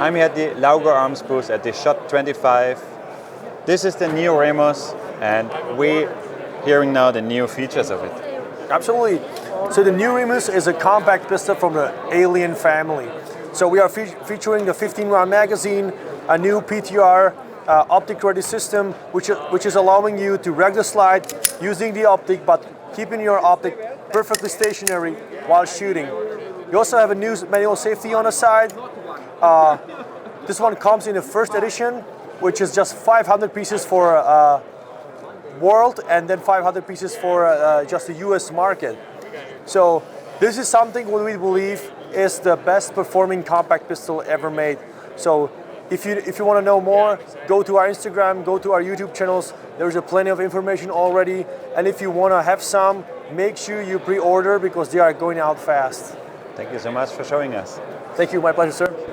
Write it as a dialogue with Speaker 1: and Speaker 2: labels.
Speaker 1: I'm here at the Laugo Arms booth at the SHOT 25. This is the new Remus, and we're hearing now the new features of it.
Speaker 2: Absolutely. So the new Remus is a compact pistol from the Alien family. So we are featuring the 15-round magazine, a new P.T.R. Optic ready system, which is allowing you to reg the slide using the optic, but keeping your optic perfectly stationary while shooting. You also have a new manual safety on the side. This one comes in the first edition, which is just 500 pieces for world, and then 500 pieces for just the US market. So this is something what we believe is the best performing compact pistol ever made. So if you want to know more, go to our Instagram, go to our YouTube channels. There's plenty of information already. And if you want to have some, make sure you pre-order because they are going out fast.
Speaker 1: Thank you so much for showing us.
Speaker 2: Thank you, my pleasure, sir.